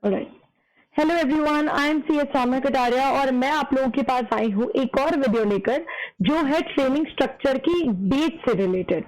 Right. Hello everyone, I am C S Saumya Kataria और मैं आप लोगों के पास आई हूँ एक और वीडियो लेकर जो है ट्रेनिंग स्ट्रक्चर की डेट से रिलेटेड।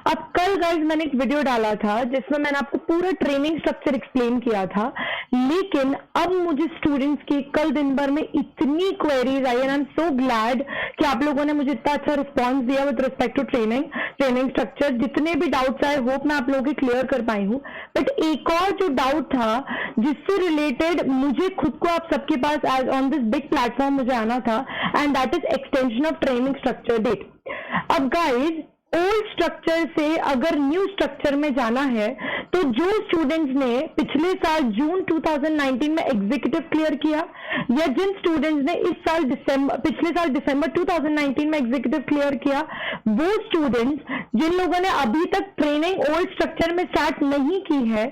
अब कल गाइज मैंने एक वीडियो डाला था जिसमें मैंने आपको पूरा ट्रेनिंग स्ट्रक्चर एक्सप्लेन किया था, लेकिन अब मुझे स्टूडेंट्स की कल दिन भर में इतनी क्वेरीज आई and I am so glad कि आप लोगों ने मुझे इतना अच्छा रिस्पॉन्स दिया with respect to training structure. जितने भी डाउट्स आए होप मैं आप लोगों के क्लियर कर पाई हूँ, बट एक और जो डाउट था जिससे रिलेटेड मुझे खुद को आप सबके पास as on this big platform मुझे आना था, and that is extension of training structure date. अब गाइज ओल्ड स्ट्रक्चर से अगर न्यू स्ट्रक्चर में जाना है तो जो स्टूडेंट्स ने पिछले साल जून 2019 में एग्जीक्यूटिव क्लियर किया या जिन स्टूडेंट्स ने इस साल पिछले साल दिसंबर 2019 में एग्जीक्यूटिव क्लियर किया, वो स्टूडेंट्स जिन लोगों ने अभी तक ट्रेनिंग ओल्ड स्ट्रक्चर में स्टार्ट नहीं की है,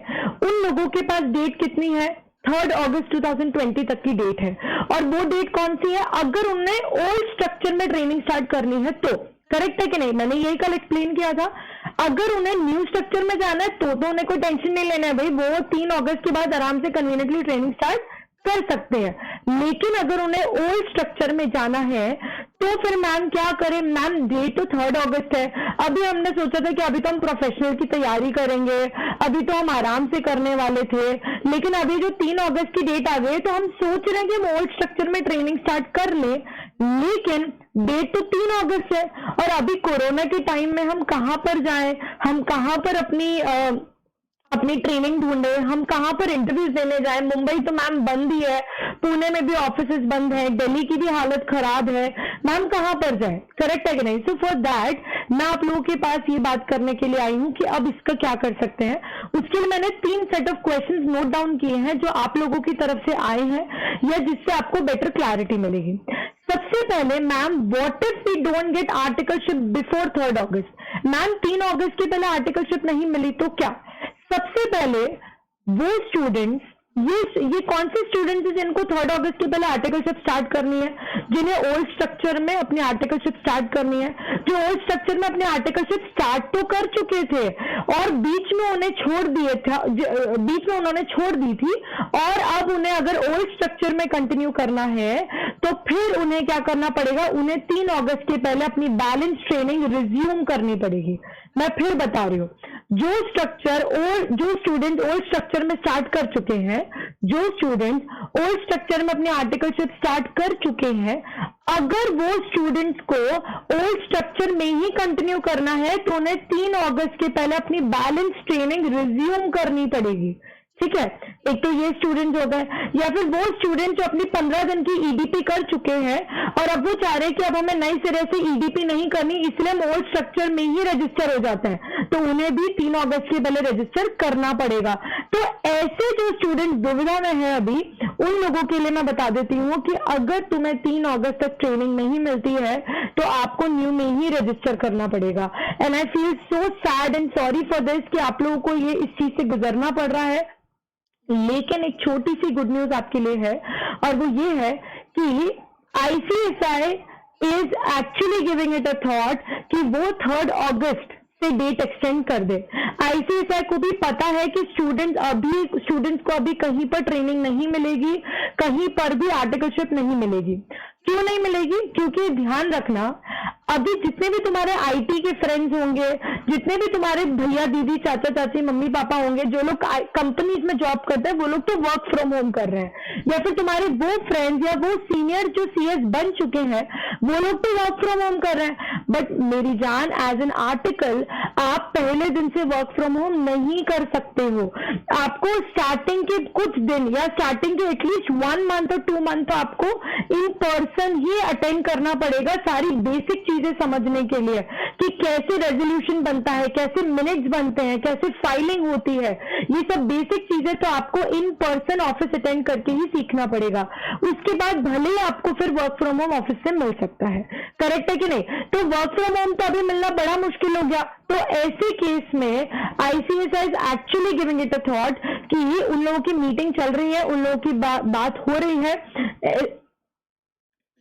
उन लोगों के पास डेट कितनी है? 3 अगस्त 2020 तक की डेट है। और वो डेट कौन सी है? अगर उन्हें ओल्ड स्ट्रक्चर में ट्रेनिंग स्टार्ट करनी है तो। करेक्ट है कि नहीं? मैंने यही कल एक्सप्लेन किया था। अगर उन्हें न्यू स्ट्रक्चर में जाना है तो उन्हें कोई टेंशन नहीं लेना है भाई, वो 3 अगस्त के बाद आराम से कन्वीनियंटली ट्रेनिंग स्टार्ट कर सकते हैं। लेकिन अगर उन्हें ओल्ड स्ट्रक्चर में जाना है तो फिर मैम क्या करें? मैम डेट तो 3 अगस्त है। अभी हमने सोचा था कि अभी तो हम प्रोफेशनल की तैयारी करेंगे, अभी तो हम आराम से करने वाले थे, लेकिन अभी जो 3 अगस्त की डेट आ गई तो हम सोच रहे हैं कि हम ओल्ड स्ट्रक्चर में ट्रेनिंग स्टार्ट कर लें, लेकिन डेट तो 3 अगस्त है और अभी कोरोना के टाइम में हम कहां पर जाएं, हम कहां पर अपनी ट्रेनिंग ढूंढे, हम कहां पर इंटरव्यूज देने जाएं? मुंबई तो मैम बंद ही है, पुणे में भी ऑफिसेज बंद है, दिल्ली की भी हालत खराब है, मैम कहां पर जाएं? करेक्ट है कि नहीं? सो फॉर दैट मैं आप लोगों के पास ये बात करने के लिए आई हूं कि अब इसका क्या कर सकते हैं। उसके लिए मैंने 3 set of questions note down किए हैं जो आप लोगों की तरफ से आए हैं या जिससे आपको बेटर क्लैरिटी मिलेगी। सबसे पहले ma'am, what if we don't get articleship before 3 August? Ma'am 3 अगस्त के पहले आर्टिकलशिप नहीं मिली तो क्या? सबसे पहले वो स्टूडेंट्स, ये कौन से स्टूडेंट्स हैं जिनको 3 अगस्त के पहले आर्टिकलशिप स्टार्ट करनी है? जिन्हें ओल्ड स्ट्रक्चर में अपनी आर्टिकलशिप स्टार्ट करनी है, जो ओल्ड स्ट्रक्चर में अपनी आर्टिकलशिप स्टार्ट तो कर चुके थे और बीच में उन्होंने छोड़ दी थी, और अब उन्हें अगर ओल्ड स्ट्रक्चर में कंटिन्यू करना है तो फिर उन्हें क्या करना पड़ेगा? उन्हें 3 अगस्त के पहले अपनी बैलेंस ट्रेनिंग रिज्यूम करनी पड़ेगी। मैं फिर बता रही हूँ, जो स्टूडेंट ओल्ड स्ट्रक्चर में स्टार्ट कर चुके हैं, जो स्टूडेंट ओल्ड स्ट्रक्चर में अपने आर्टिकलशिप स्टार्ट कर चुके हैं, अगर वो स्टूडेंट्स को ओल्ड स्ट्रक्चर में ही कंटिन्यू करना है तो उन्हें 3 अगस्त के पहले अपनी बैलेंस ट्रेनिंग रिज्यूम करनी पड़ेगी। ठीक है, एक तो ये स्टूडेंट हो गए, या फिर वो स्टूडेंट जो अपनी 15 दिन की ईडीपी कर चुके हैं और अब वो चाह रहे हैं कि अब हमें नई सिरे से ईडीपी नहीं करनी, इसलिए हम ओल्ड स्ट्रक्चर में ही रजिस्टर हो जाते हैं, तो उन्हें भी 3 अगस्त के पहले रजिस्टर करना पड़ेगा। तो ऐसे जो स्टूडेंट दुविधा में है अभी, उन लोगों के लिए मैं बता देती हूँ कि अगर तुम्हें 3 अगस्त तक ट्रेनिंग नहीं मिलती है तो आपको न्यू में ही रजिस्टर करना पड़ेगा। And I feel so sad and sorry for this कि आप लोगों को ये इस चीज से गुजरना पड़ रहा है, लेकिन एक छोटी सी गुड न्यूज आपके लिए है, और वो ये है कि ICSI is actually giving it a thought कि वो 3 अगस्त से डेट एक्सटेंड कर दे। ICSI को भी पता है कि स्टूडेंट्स को अभी कहीं पर ट्रेनिंग नहीं मिलेगी, कहीं पर भी आर्टिकलशिप नहीं मिलेगी। क्यों नहीं मिलेगी? क्योंकि ध्यान रखना, अभी जितने भी तुम्हारे आईटी के फ्रेंड्स होंगे, जितने भी तुम्हारे भैया दीदी चाचा चाची मम्मी पापा होंगे, जो लोग कंपनीज में जॉब करते हैं, वो लोग तो वर्क फ्रॉम होम कर रहे हैं, या फिर तुम्हारे वो फ्रेंड्स या वो सीनियर जो CS बन चुके हैं वो लोग तो वर्क फ्रॉम होम कर रहे हैं। बट मेरी जान, एज एन आर्टिकल आप पहले दिन से वर्क फ्रॉम होम नहीं कर सकते हो। आपको स्टार्टिंग के कुछ दिन या स्टार्टिंग के एटलीस्ट 1 मंथ और 2 मंथ तो आपको इन पर्सन ही अटेंड करना पड़ेगा, सारी बेसिक चीजें समझने के लिए कि कैसे रेजोल्यूशन बनता है, कैसे मिनट्स बनते हैं, कैसे फाइलिंग होती है, ये सब बेसिक चीजें तो आपको इन पर्सन ऑफिस अटेंड करके ही सीखना पड़ेगा। उसके बाद भले ही आपको फिर वर्क फ्रॉम होम ऑफिस से मिल सकता है। करेक्ट है कि नहीं? तो वर्क फ्रॉम होम तो अभी मिलना बड़ा मुश्किल हो गया। तो ऐसे केस में ICSI is actually giving it a thought कि उन लोगों की मीटिंग चल रही है, उन लोगों की बात हो रही है,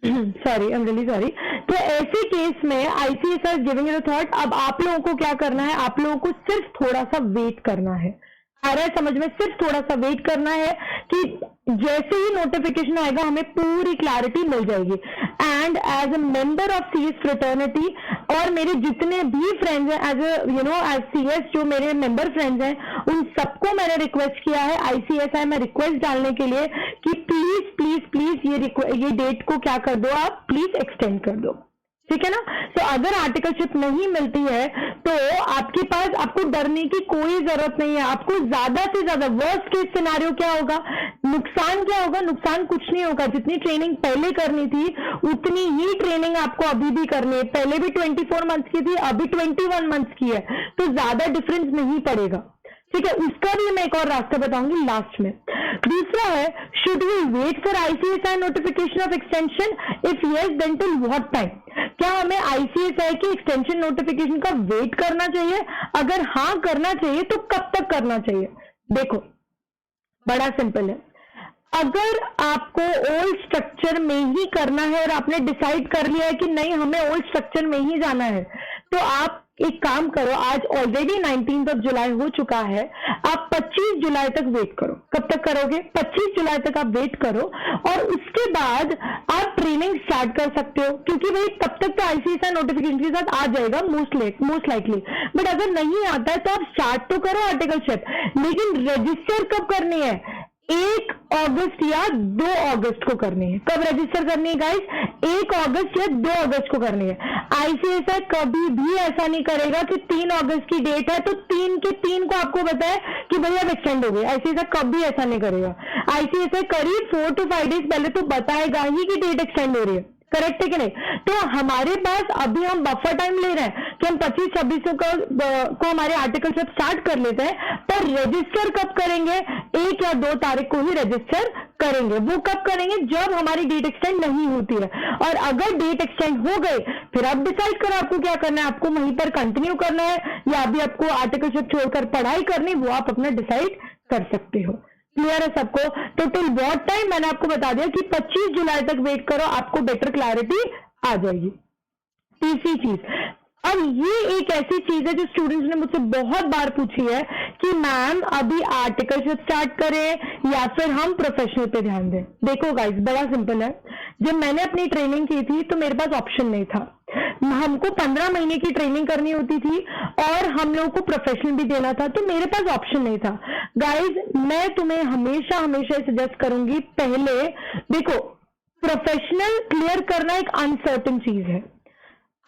sorry, I am really sorry. तो ऐसे केस में ICSI is giving it a thought. अब आप लोगों को क्या करना है? आप लोगों को सिर्फ थोड़ा सा वेट करना है। आ रहा है समझ में? सिर्फ थोड़ा सा वेट करना है कि जैसे ही नोटिफिकेशन आएगा हमें पूरी क्लैरिटी मिल जाएगी। And as a member of CS fraternity और मेरे जितने भी फ्रेंड्स हैं एज सीएस जो मेरे मेंबर फ्रेंड्स हैं उन सबको मैंने रिक्वेस्ट किया है आईसीएसआई में रिक्वेस्ट डालने के लिए कि प्लीज प्लीज प्लीज ये डेट को क्या कर दो, आप प्लीज एक्सटेंड कर दो, ठीक है ना। तो अगर आर्टिकलशिप नहीं मिलती है तो आपको डरने की कोई जरूरत नहीं है। आपको ज्यादा से ज्यादा वर्स्ट केस सिनेरियो क्या होगा, नुकसान क्या होगा, नुकसान कुछ नहीं होगा। जितनी ट्रेनिंग पहले करनी थी उतनी ही ट्रेनिंग आपको अभी भी करनी है। पहले भी 24 मंथ्स की थी, अभी 21 मंथ्स की है, तो ज्यादा डिफरेंस नहीं पड़ेगा, ठीक है। उसका भी मैं एक और रास्ता बताऊंगी लास्ट में। दूसरा है, should we wait for ICSI notification of extension, if yes then till what time. क्या हमें आईसीएसआई की एक्सटेंशन नोटिफिकेशन का वेट करना चाहिए? अगर हाँ करना चाहिए तो कब तक करना चाहिए? देखो बड़ा सिंपल है। अगर आपको ओल्ड स्ट्रक्चर में ही करना है और आपने डिसाइड कर लिया है कि नहीं हमें ओल्ड स्ट्रक्चर में ही जाना है, तो आप एक काम करो, आज ऑलरेडी 19 जुलाई हो चुका है, आप 25 जुलाई तक वेट करो। कब तक करोगे? 25 जुलाई तक आप वेट करो और उसके बाद आप ट्रेनिंग स्टार्ट कर सकते हो, क्योंकि भाई तब तक तो आईसीएसआई नोटिफिकेशन के साथ आ जाएगा मोस्ट लाइकली। बट अगर नहीं आता है तो आप स्टार्ट तो करो आर्टिकलशिप, लेकिन रजिस्टर कब करनी है? 1 अगस्त या 2 अगस्त को करनी है। कब रजिस्टर करनी है गाइस? 1 अगस्त या 2 अगस्त को करनी है। आईसीएसआई कभी भी ऐसा नहीं करेगा कि 3 अगस्त की डेट है तो 3 के 3 को आपको बताए कि भैया अब एक्सटेंड हो गई। आईसीएसआई कभी ऐसा नहीं करेगा। आईसीएसआई करीब 4 to 5 डेज पहले तो बताएगा ही कि डेट एक्सटेंड हो रही है, करेक्ट है कि नहीं? तो हमारे पास अभी हम बफर टाइम ले रहे हैं कि हम 25-26 को हमारे आर्टिकलशिप स्टार्ट कर लेते हैं, पर रजिस्टर कब करेंगे? 1 या 2 तारीख को ही रजिस्टर करेंगे। वो कब करेंगे? जब हमारी डेट एक्सटेंड नहीं होती है। और अगर डेट एक्सटेंड हो गई फिर आप डिसाइड करो आपको क्या करना है, आपको वहीं पर कंटिन्यू करना है या अभी आपको आर्टिकलशिप छोड़कर पढ़ाई करनी, वो आप अपना डिसाइड कर सकते हो। क्लियर है सबको? तो टिल व्हाट टाइम मैंने आपको बता दिया कि 25 जुलाई तक वेट करो, आपको बेटर क्लैरिटी आ जाएगी। तीसरी चीज, अब ये एक ऐसी चीज है जो स्टूडेंट्स ने मुझसे बहुत बार पूछी है कि मैम अभी आर्टिकलशिप स्टार्ट करें या फिर हम प्रोफेशनल पे ध्यान दें। देखो गाइस बड़ा सिंपल है, जब मैंने अपनी ट्रेनिंग की थी तो मेरे पास ऑप्शन नहीं था। हमको 15 महीने की ट्रेनिंग करनी होती थी और हम लोगों को प्रोफेशनल भी देना था, तो मेरे पास ऑप्शन नहीं था। गाइज मैं तुम्हें हमेशा हमेशा सजेस्ट करूंगी, पहले देखो प्रोफेशनल क्लियर करना एक अनसर्टेन चीज है,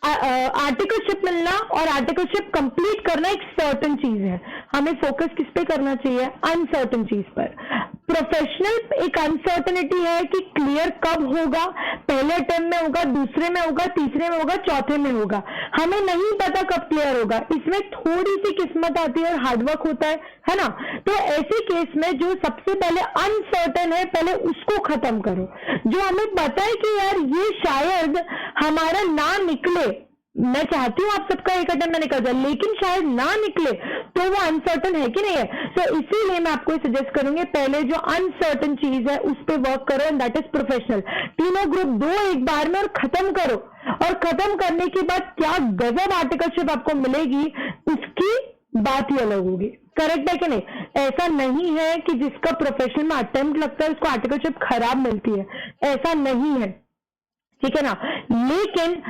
आर्टिकलशिप मिलना और आर्टिकलशिप कंप्लीट करना एक सर्टेन चीज है। हमें फोकस किस पे करना चाहिए? अनसर्टेन चीज पर। प्रोफेशनल एक अनसर्टेनिटी है कि क्लियर कब होगा, पहले अटेम्प्ट में होगा, दूसरे में होगा, तीसरे में होगा, चौथे में होगा, हमें नहीं पता कब क्लियर होगा। इसमें थोड़ी सी किस्मत आती है और हार्डवर्क होता है ना। तो ऐसे केस में जो सबसे पहले अनसर्टेन है पहले उसको खत्म करो। जो हमें पता है कि यार ये शायद हमारा ना निकले, मैं चाहती हूँ आप सबका एक अटेम्प्ट में निकल जाए, लेकिन शायद ना निकले, तो वो अनसर्टन है कि नहीं है। तो इसीलिए मैं आपको सजेस्ट करूंगी पहले जो अनसर्टन चीज है उस पर वर्क करो, एंड दैट इज प्रोफेशनल। तीनों ग्रुप दो एक बार में और खत्म करो, और खत्म करने के बाद क्या गजब आर्टिकलशिप आपको मिलेगी उसकी बात ही अलग होगी। करेक्ट है कि नहीं? ऐसा नहीं है कि जिसका प्रोफेशनल में अटेम्प्ट लगता है उसको आर्टिकलशिप खराब मिलती है, ऐसा नहीं है, ठीक है ना। लेकिन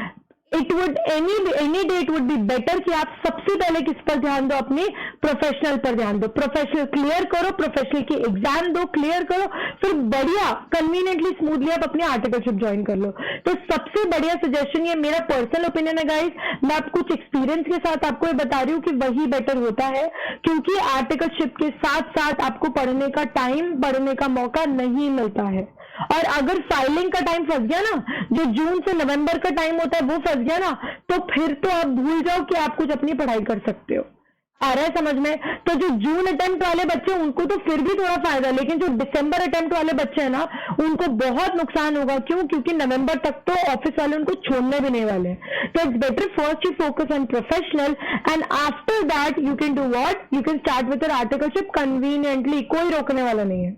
it would any day it would be better कि आप सबसे पहले किस पर ध्यान दो? अपने प्रोफेशनल पर ध्यान दो। प्रोफेशनल क्लियर करो, प्रोफेशनल की एग्जाम दो, क्लियर करो, फिर बढ़िया कन्वीनियंटली स्मूथली आप अपने आर्टिकलशिप ज्वाइन कर लो। तो सबसे बढ़िया सजेशन, ये मेरा पर्सनल ओपिनियन है गाइस, मैं आपको कुछ एक्सपीरियंस के साथ आपको ये बता रही हूँ कि वही बेटर होता है, क्योंकि आर्टिकलशिप के साथ साथ आपको पढ़ने का टाइम, पढ़ने का मौका नहीं मिलता है। और अगर फाइलिंग का टाइम फंस गया ना, जो जून से नवंबर का टाइम होता है वो फंस गया ना, तो फिर तो आप भूल जाओ कि आप कुछ अपनी पढ़ाई कर सकते हो। आ रहा है समझ में? तो जो जून अटेम्प्ट वाले बच्चे उनको तो फिर भी थोड़ा फायदा, लेकिन जो दिसंबर अटेम्प्ट वाले बच्चे हैं ना उनको बहुत नुकसान होगा। क्यों? क्योंकि नवंबर तक तो ऑफिस वाले उनको छोड़ने भी नहीं वाले हैं। तो it's better first you focus on professional and after that you can do what, you can start with your articleship conveniently, कोई रोकने वाला नहीं है,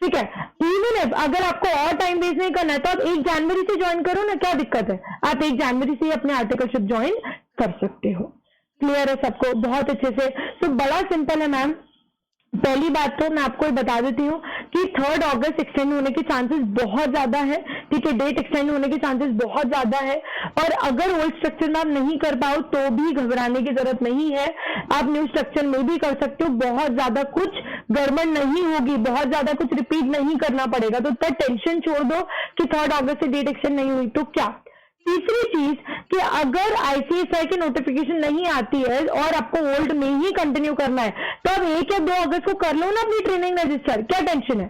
ठीक है। इवन इफ अगर आपको और टाइम वेस्ट नहीं करना है तो आप 1 जनवरी से ज्वाइन करो ना, क्या दिक्कत है? आप 1 जनवरी से अपने आर्टिकलशिप ज्वाइन कर सकते हो। क्लियर है सबको? बहुत अच्छे से। तो बड़ा सिंपल है मैम, पहली बात तो मैं आपको बता देती हूँ कि 3 अगस्त एक्सटेंड होने के चांसेस बहुत ज्यादा है, ठीक है, डेट एक्सटेंड होने के चांसेस बहुत ज्यादा है। और अगर ओल्ड स्ट्रक्चर में आप नहीं कर पाओ तो भी घबराने की जरूरत नहीं है, आप न्यू स्ट्रक्चर में भी कर सकते हो, बहुत ज्यादा कुछ गड़बड़ नहीं होगी, बहुत ज्यादा कुछ रिपीट नहीं करना पड़ेगा। तो इतना टेंशन छोड़ दो कि 3 अगस्त से डेट एक्सटेंड नहीं हुई तो क्या। तीसरी चीज कि अगर आईसीएसआई की नोटिफिकेशन नहीं आती है और आपको ओल्ड में ही कंटिन्यू करना है तो अब 1 या 2 अगस्त को कर लो ना अपनी ट्रेनिंग रजिस्टर, क्या टेंशन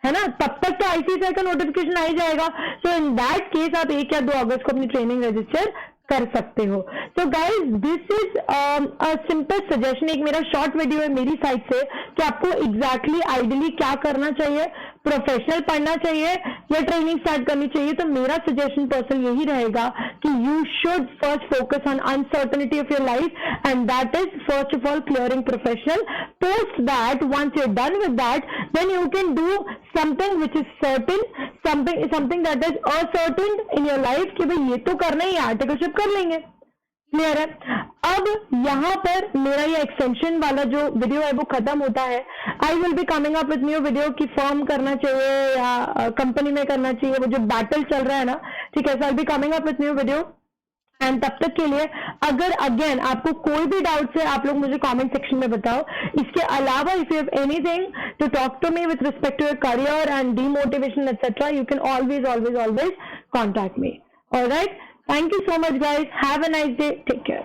है ना, तब तक तो आईसीएसआई का नोटिफिकेशन आ ही जाएगा। सो इन दैट केस आप 1 या 2 अगस्त को अपनी ट्रेनिंग रजिस्टर कर सकते हो। So guys this is a simple suggestion, एक मेरा शॉर्ट वीडियो है मेरी साइड से कि आपको एग्जैक्टली आइडियली क्या करना चाहिए, प्रोफेशनल पढ़ना चाहिए या ट्रेनिंग स्टार्ट करनी चाहिए। तो मेरा सजेशन पर्सनल यही रहेगा कि you should first focus on uncertainty of your life and that is first of all clearing professional. Post that once you are done with that then you can do something which is certain, something that is uncertain in your life कि भाई ये तो करना ही, articleship कर लेंगे। Clear है। अब यहाँ पर मेरा ये एक्सटेंशन वाला जो वीडियो है वो खत्म होता है। आई will be coming up with new video कि फॉर्म करना चाहिए या कंपनी में करना चाहिए, वो जो बैटल चल रहा है ना, ठीक है। So I will be coming up with new video and तब तक के लिए अगर अगेन आपको कोई भी डाउट है आप लोग मुझे कमेंट सेक्शन में बताओ। इसके अलावा if you have anything to talk to me with respect to your career and demotivation etcetera you can always contact me. Alright, thank you so much guys, have a nice day, take care।